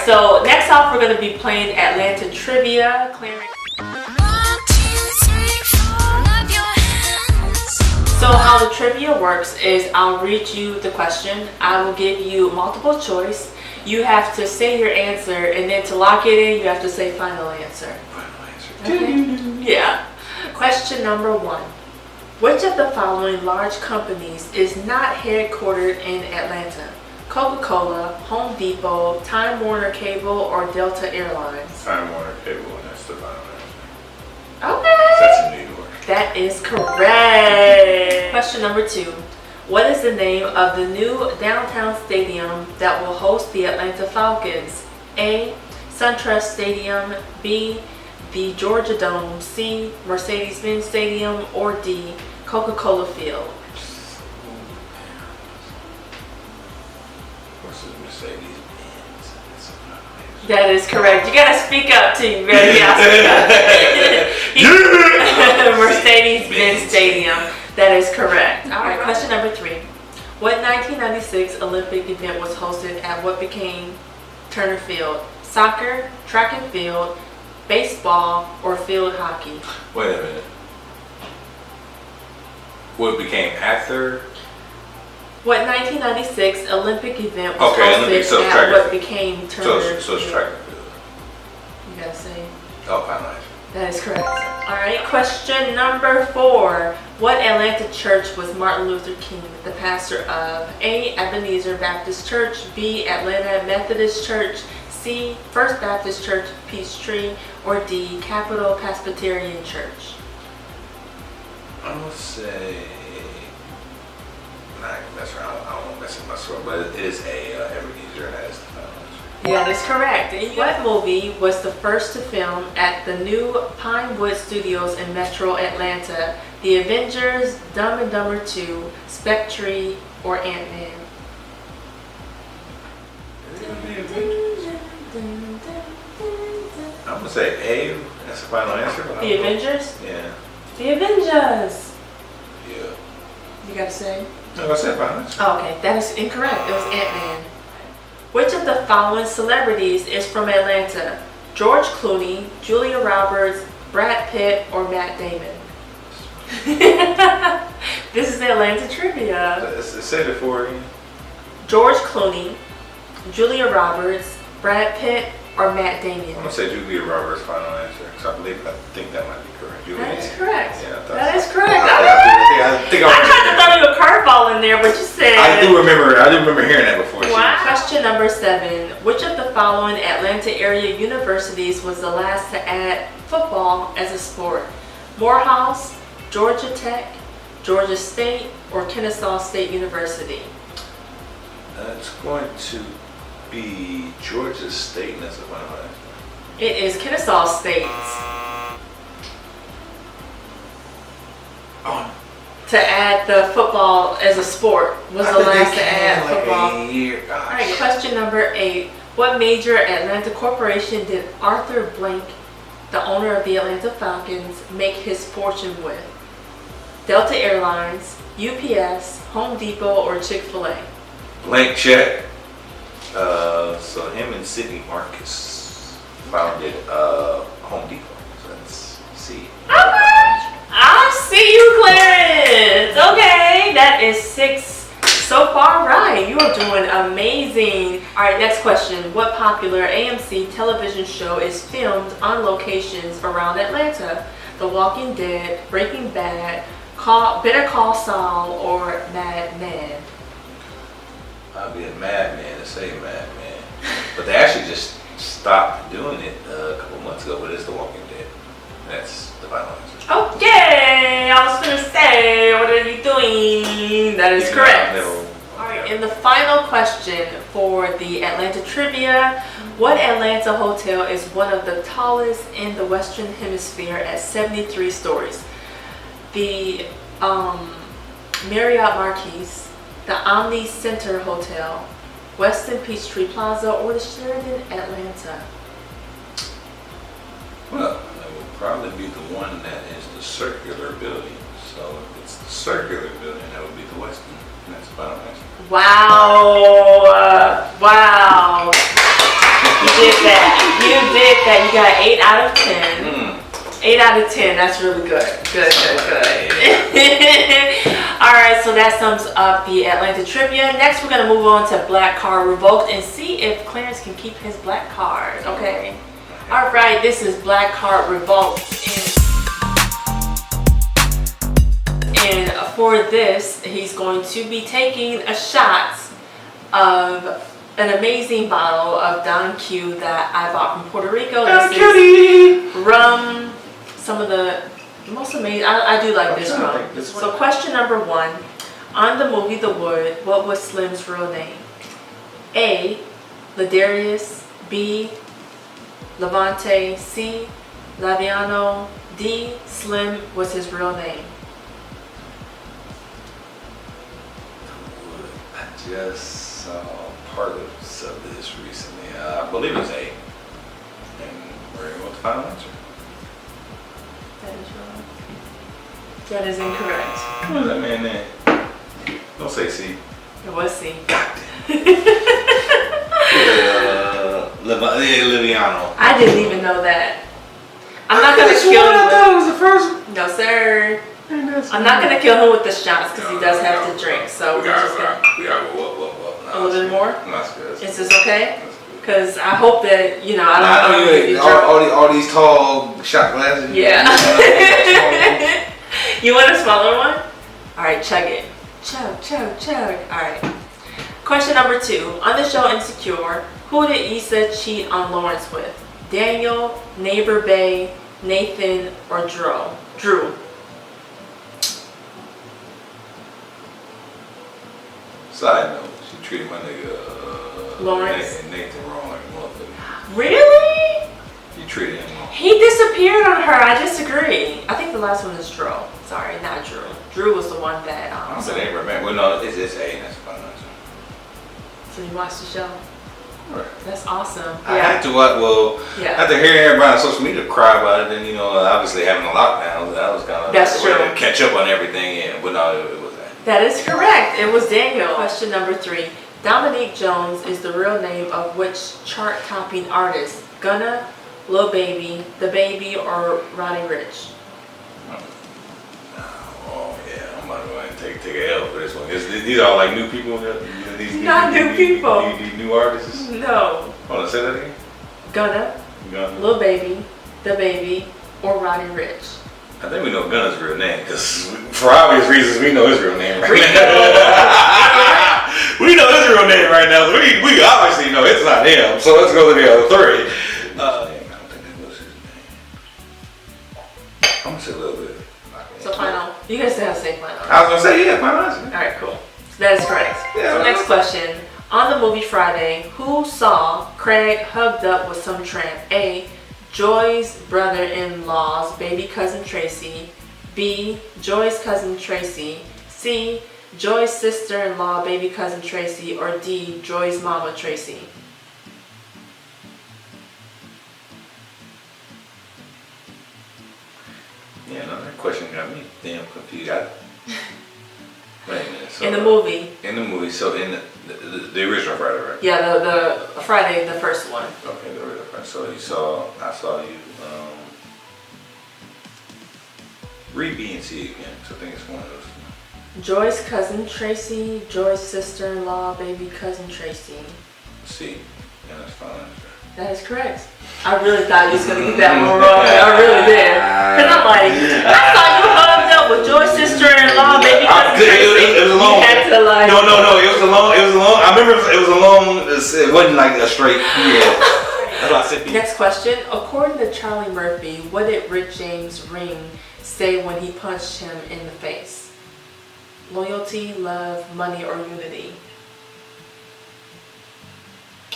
so next off we're going to be playing Atlanta Trivia. Clarence. So how the trivia works is I'll read you the question. I will give you multiple choice. You have to say your answer, and then to lock it in, you have to say final answer. Okay? Yeah. Question number 1. Which of the following large companies is not headquartered in Atlanta? Coca-Cola, Home Depot, Time Warner Cable, or Delta Airlines? Time Warner Cable, and that's the final answer. Okay. That's in New York. That is correct. Question number 2. What is the name of the new downtown stadium that will host the Atlanta Falcons? A. SunTrust Stadium, B. the Georgia Dome, C. Mercedes-Benz Stadium, or D. Coca-Cola Field? What's the Mercedes-Benz? That is correct. You gotta speak up too. You better Mercedes-Benz Stadium. That is correct. All right, question number 3. What 1996 Olympic event was hosted at what became Turner Field? Soccer, track and field, baseball, or field hockey? Wait a minute. What became after? What 1996 Olympic event was hosted at what became Turner Field? So it's track and field. You gotta say. Oh, final answer. That is correct. All right, question number 4. What Atlanta church was Martin Luther King the pastor of? A. Ebenezer Baptist Church, B. Atlanta Methodist Church, C. First Baptist Church Peachtree, or D. Capital Presbyterian Church? I'm gonna say, that's right. I don't want to mess with my throat, but it is a Ebenezer, and that is the final answer. Yeah, that's correct. What movie was the first to film at the new Pinewood Studios in Metro Atlanta? The Avengers, Dumb and Dumber 2, Spectre, or Ant-Man? I'm gonna say A. That's the final answer. The Avengers? Yeah. The Avengers. Yeah. You gotta say? No, I said final answer. Oh, okay, that is incorrect. It was Ant-Man. Which of the following celebrities is from Atlanta? George Clooney, Julia Roberts, Brad Pitt, or Matt Damon? This is Atlanta Trivia. Say it for again. George Clooney, Julia Roberts, Brad Pitt, or Matt Damon? I'm gonna say Julia Roberts' final answer. So I think that might be correct. That is correct. Yeah, that is correct. I tried to throw you a curveball in there, but you said. I do remember hearing that before. Wow. Question number 7. Which of the following Atlanta area universities was the last to add football as a sport? Morehouse, Georgia Tech, Georgia State, or Kennesaw State University? It's going to be Georgia State, and that's the final answer. It is Kennesaw State. Oh. To add the football as a sport was the last to add football. A year. All right, question number 8. What major Atlanta corporation did Arthur Blank, the owner of the Atlanta Falcons, make his fortune with? Delta Airlines, UPS, Home Depot, or Chick-fil-A? Blank check. So him and Sidney Marcus founded Home Depot. So that's C. I see you, Clarence. Okay, that is 6 so far right. You are doing amazing. All right, next question. What popular AMC television show is filmed on locations around Atlanta? The Walking Dead, Breaking Bad, Better Call Saul, or Mad Men? I'll be a madman to say madman. But they actually just stopped doing it a couple months ago, but it's The Walking Dead. That's the final answer. Okay, I was gonna say, what are you doing? That is correct. All right, and the final question for the Atlanta Trivia. What Atlanta hotel is one of the tallest in the Western Hemisphere at 73 stories? The Marriott Marquis, the Omni Center Hotel, Westin Peachtree Plaza, or the Sheraton Atlanta? Well, it would probably be the one that is the circular building. So if it's the circular building, that would be the Westin. And that's the final answer. Wow. Wow. You did that. You did that. You got 8 out of 10. 8 out of 10. That's really good. Good. All right, so that sums up the Atlanta trivia. Next, we're gonna move on to Black Card Revoked and see if Clarence can keep his black card. Okay. All right, this is Black Card Revoked, and for this, he's going to be taking a shot of an amazing bottle of Don Q that I bought from Puerto Rico. This is rum. Some of the most amazing. I do like this rum. So question number 1. On the movie The Wood, what was Slim's real name? A. Ladarius. B. Levante. C. Laviano. D. Slim was his real name. I just saw part of this recently. I believe it's A. And we're going to final answer. That is wrong. That is incorrect. What was that man name? Don't say C. It was C. Liviano. I didn't even know that. I'm not gonna kill him. I thought it was the first one. No, sir. I'm not gonna kill him with the shots because he does have to drink. So we're just gonna. We got a little bit more. That's good. Is this okay? Because I hope that I don't know if you all these tall shot glasses. Yeah. You want a smaller one? All right, chug it. Chug. All right. Question number 2. On the show Insecure, who did Issa cheat on Lawrence with? Daniel, Neighbor Bay, Nathan, or Drew? Side note, she treated my nigga Lawrence. Nathan wrong like a motherfucker. Really? She treated him wrong. He disappeared on her. I disagree. I think the last one is Drew. Sorry, not Drew. Drew was the one that. I said Neighbor Bay. Well, no, it's A. That's fine. So you watched the show? Right. That's awesome. I had to after hearing everybody on social media cry about it, and obviously having a lockdown, that was kind of That's true. To catch up on everything. Yeah, but no, it was that. That is correct. It was Daniel. Question number 3. Dominique Jones is the real name of which chart-topping artist? Gunna, Lil Baby, The Baby, or Roddy Ricch? Oh yeah, I'm about to go ahead and take a L for this one. These are all like new people. Not new people. These new artists. No. Hold on, say that again. Gunna, Lil Baby, The Baby, or Roddy Ricch? I think we know Gunna's real name because for obvious reasons we know his real name right now. We know his real name right now. We obviously know it's not him. So let's go to the other 3. I don't think that was his name. I'm gonna say a little bit. So final. You guys still have to say final. I was gonna say final answer. All right, cool. That is correct. Yeah, so next question. On the movie Friday, who saw Craig hugged up with some tramp? A. Joy's brother-in-law's baby cousin Tracy. B. Joy's cousin Tracy. C. Joy's sister-in-law baby cousin Tracy. Or D. Joy's mama Tracy. Yeah, no, that question got me damn confused. Wait a minute. So, in the movie. So in the original Friday, right? Yeah, the Friday, the first one. Okay, the original Friday. So I saw you. Read B and C again. So I think it's one of those. Joy's cousin Tracy, Joy's sister-in-law, baby cousin Tracy. C. Yeah, that's fine. That is correct. I really thought you was going to get that one wrong. I really did. Because I'm like, I thought you hugged up with Joy's sister-in-law, baby cousin Tracy. It was a long. No. It was a long. I remember it was a long. It wasn't like a straight. Yeah. That's why I said B. Next question. According to Charlie Murphy, what did Rick James Ring say when he punched him in the face? Loyalty, love, money, or unity?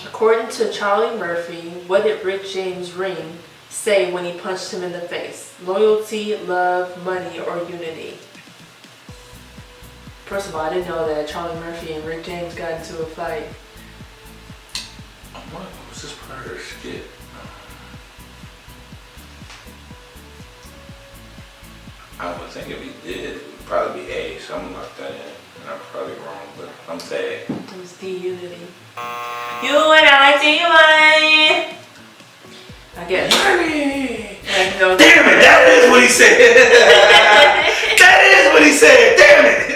According to Charlie Murphy, what did Rick James Ring say when he punched him in the face? Loyalty, love, money, or unity? First of all, I didn't know that Charlie Murphy and Rick James got into a fight. What was this part of the skit? I would think if he did, it would probably be A, something like that. And I'm probably wrong, but I'm saying. It was D, unity. You and I, D-Y. what he said. That is what he said. Damn it.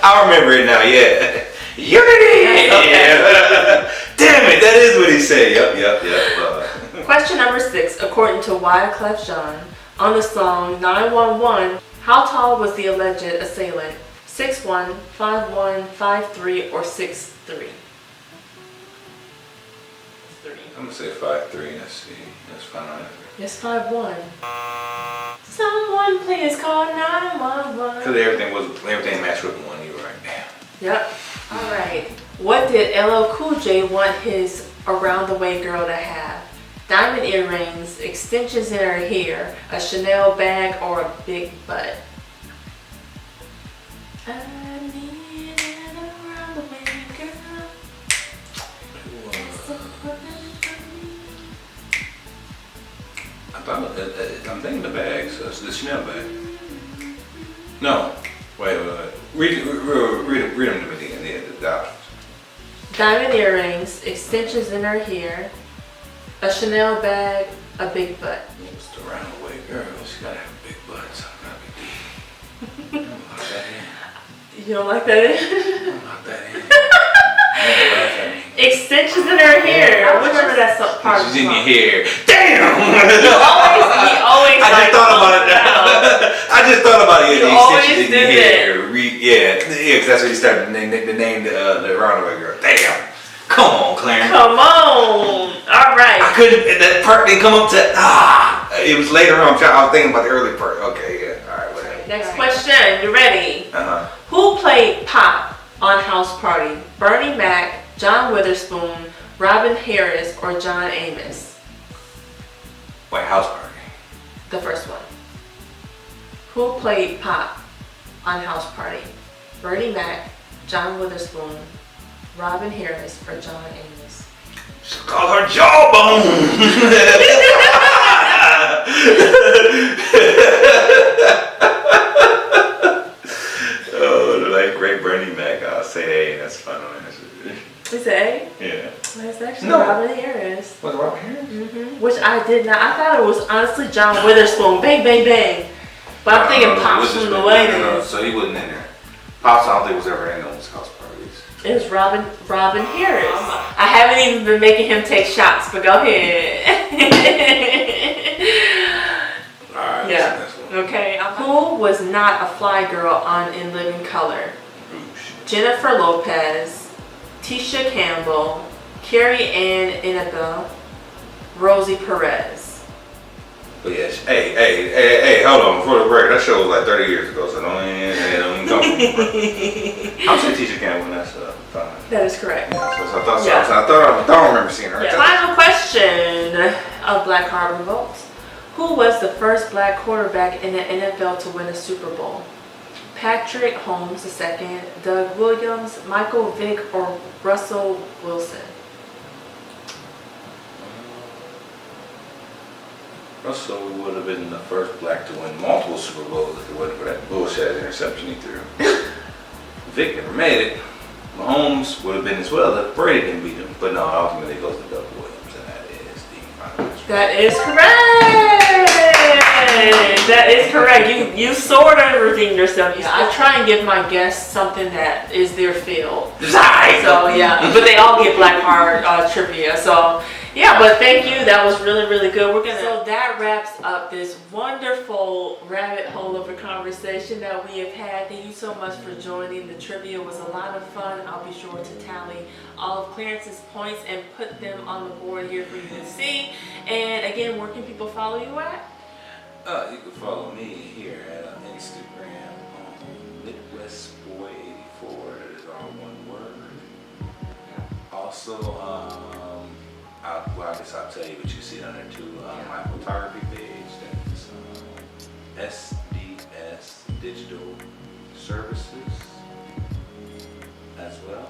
I remember it now. Yeah. Unity. Okay. Damn it. That is what he said. Yep. Question number 6. According to Wyclef Jean, on the song 911, how tall was the alleged assailant? 6'1", 5'1", 5'3", or 6'3"? I'm gonna say 5'3". Let's see. That's fine. It's 5'1". Someone please call 911. Because everything matched with 1. You were right. Damn. Yep. All right. What did LL Cool J want his around the way girl to have? Diamond earrings, extensions in her hair, a Chanel bag, or a big butt? I need an around the way girl. I'm thinking the bag, so it's the Chanel bag. No. Wait. Read them to me again. The options. Diamond earrings, extensions in her hair, a Chanel bag, a big butt. It's the roundaway girl. She gotta have a big butt. So I gotta be deep. You don't like that? Lock that in. Extensions in her hair. I remember that part. She's in your hair. Damn! You always I just thought about it now. I just thought about it. You The always extensions in did your hair. Yeah, because that's what you started to name the roundaway girl. Damn! Come on, Clarence. Come on. All right. I couldn't. That part didn't come up to. It was later on. I was thinking about the early part. Okay, yeah. All right, whatever. Next question. You ready? Uh-huh. Who played Pop on House Party? Bernie Mac, John Witherspoon, Robin Harris, or John Amos? Wait, House Party. The first one. Who played Pop on House Party? Bernie Mac, John Witherspoon, Robin Harris, or John Amos? Call her jawbone. Oh, the late great Bernie Mac. I'll say A. That's fun. Is it A? Yeah. That's actually No. Robin Harris. Was it Robin Harris? Mm-hmm. Which I did not. I thought it was honestly John Witherspoon. Bang, bang, bang. But I'm thinking Pops from the way it is. So he wasn't in there. Pops, I don't think was ever in those house parties. It was Robin Harris. I haven't even been making him take shots, but go ahead. Alright, Yeah. that's one. Okay. Who was not a fly girl on In Living Color? Jennifer Lopez, Tisha Campbell, Carrie Ann Inabel, Rosie Perez. But yeah, hey, hold on, before the break, that show was like 30 years ago, so don't even go. I'm saying Tisha Campbell, that's fine. That is correct. So I thought I remember seeing her. Yeah. Final question of Black Heart Revolt. Who was the first black quarterback in the NFL to win a Super Bowl? Patrick Holmes II, Doug Williams, Michael Vick, or Russell Wilson? Russell would have been the first black to win multiple Super Bowls if it wasn't for that bullshit interception he threw. Vick never made it. Mahomes would have been as well if Brady didn't beat him. But no, ultimately it goes to Doug Williams, and that is the final answer. That is correct. That is correct. You sort of redeemed yourself. I try and give my guests something that is their field. So yeah, but they all get Black Heart trivia. So yeah, but thank you. That was really, really good. So that wraps up this wonderful rabbit hole of a conversation that we have had. Thank you so much for joining. The trivia was a lot of fun. I'll be sure to tally all of Clarence's points and put them on the board here for you to see. And again, where can people follow you at? You can follow me here at Instagram on MidwestBoy84. That is all one word. Also, I guess I'll tell you what you see on there too. My photography page, that's SDS Digital Services as well.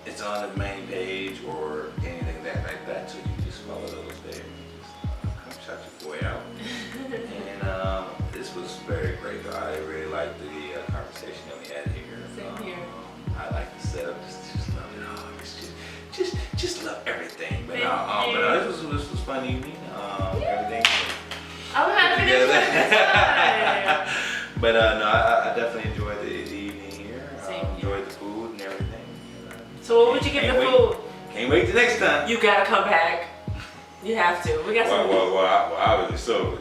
It's on the main page or anything like that, so you can just follow those there. Come check your boy out. And this was very great. I really liked the conversation that we had here. Same here. I like the setup. Just love it all. Just love everything. But this was fun evening. Everything. I'm happy together. But no, I definitely enjoyed the evening here. Enjoyed the food and everything. So what would you give the food? Can't wait till next time. You gotta come back. You have to. We got some. Well, obviously so.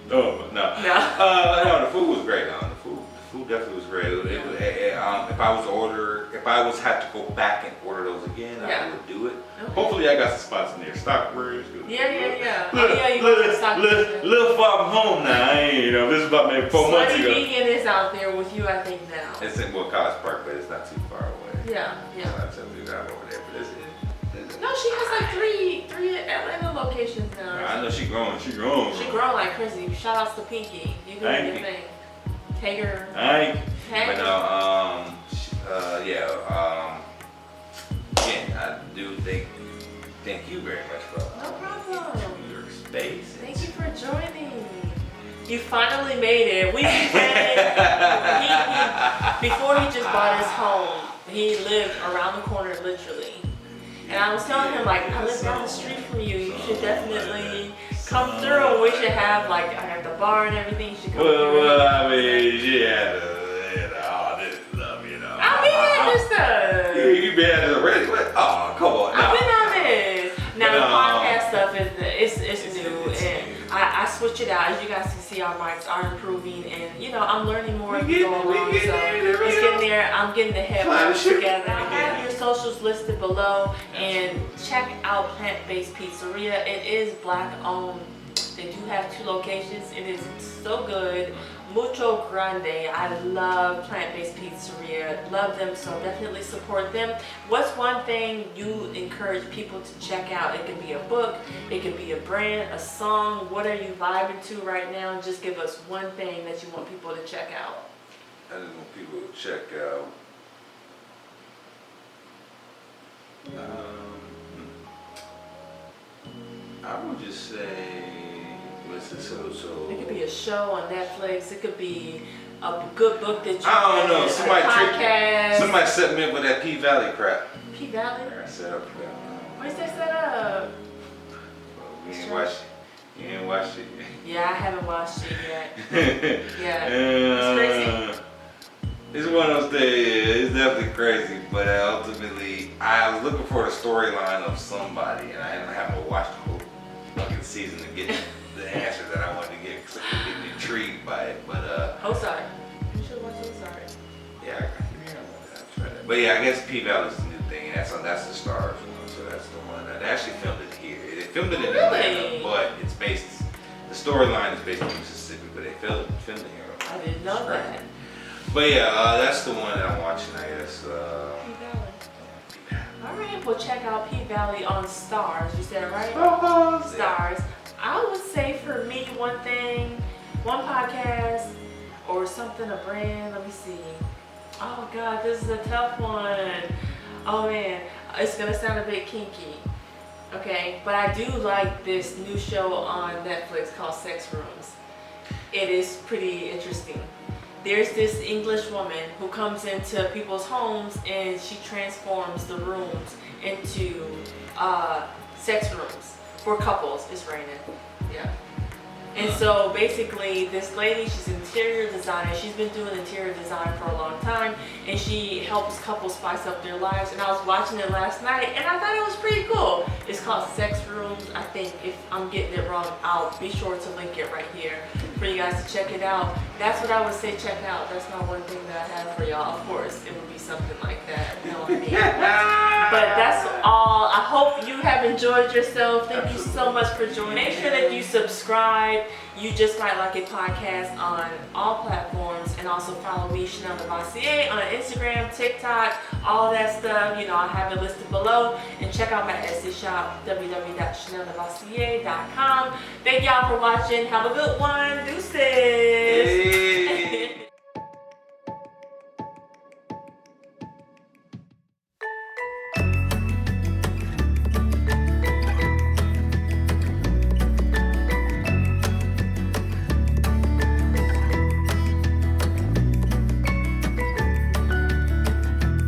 No. No, the food was great. The food definitely was great. If I was have to go back and order those again, I would do it. Okay. Hopefully, I got some spots near Stockbridge. Yeah. Little far from home now. This is about maybe 4 months ago. Vegan is out there with you, I think now. It's in College Park, but it's not too far away. Yeah. So I tell you that over there, but no, she has like three Atlanta locations now. I know she growing. She growing like crazy. Shout outs to Pinky. You do your thing. Take her. But no, again, I do thank you very much for your space. Thank you for joining. You finally made it. We before he just bought his home, he lived around the corner literally. And I was telling him, like, I live down the street from you. You should definitely come through. And we should have, like, I got the bar and everything. You should come through. Well, I mean, she had all this stuff, I've been at this stuff. You been at it already? What? Oh, come on. I've been on this. Now, the podcast stuff is new. And I switch it out. As you guys can see, our mics are improving. And, I'm learning more as we go along. So it's getting there. I'm getting the headphones together. I have your socials listed below. And check out Plant Based Pizzeria. It is Black owned. They do have 2 locations. It is so good. Mucho grande. I love Plant Based Pizzeria. Love them, so definitely support them. What's one thing you encourage people to check out? It could be a book, it could be a brand, a song. What are you vibing to right now? Just give us one thing that you want people to check out. I just want people to check out. I would just say, listen, so. It could be a show on Netflix. It could be a good book that you I don't know. Somebody set me up with that P-Valley crap. P-Valley? I set up. Where's that set up? Well, we ain't watched it. You ain't watched it yet. Yeah, I haven't watched it yet. It's crazy. It's one of those days. It's definitely crazy, but ultimately, I was looking for the storyline of somebody, and I didn't have to watch the whole fucking season to get the answer that I wanted to get because I was getting intrigued by it. But Ozark. You should watch Ozark. Yeah, I'll try that. But yeah, I guess P-Valley is the new thing, and that's the Stars one, so that's the one that they actually filmed it here. They filmed it in Atlanta, but it's based. The storyline is based in Mississippi, but they filmed it here. I didn't know that. But yeah, that's the one that I'm watching, I guess. P-Valley. All right, well check out P-Valley on Stars. You said it right? Stars. I would say for me, one podcast or something, a brand. Let me see. Oh God, this is a tough one. Oh man, it's gonna sound a bit kinky. Okay, but I do like this new show on Netflix called Sex Rooms. It is pretty interesting. There's this English woman who comes into people's homes and she transforms the rooms into sex rooms for couples. It's raining. Yeah. And so basically this lady, she's an interior designer. She's been doing interior design for a long time and she helps couples spice up their lives. And I was watching it last night and I thought it was pretty cool. It's called Sex Rooms. I think if I'm getting it wrong, I'll be sure to link it right here for you guys to check it out. That's what I would say check out. That's my one thing that I have for y'all. Of course, it would be something like that. You know what I mean? But that's all. I hope you have enjoyed yourself. Thank you so much for joining. Make sure that you subscribe. You Just Might Like It podcast on all platforms, and also follow me, Chanelle Novosey, on Instagram, TikTok, all that stuff. I have it listed below. And check out my Etsy shop, www.chanellenovosey.com. Thank y'all for watching. Have a good one. Deuces. Hey.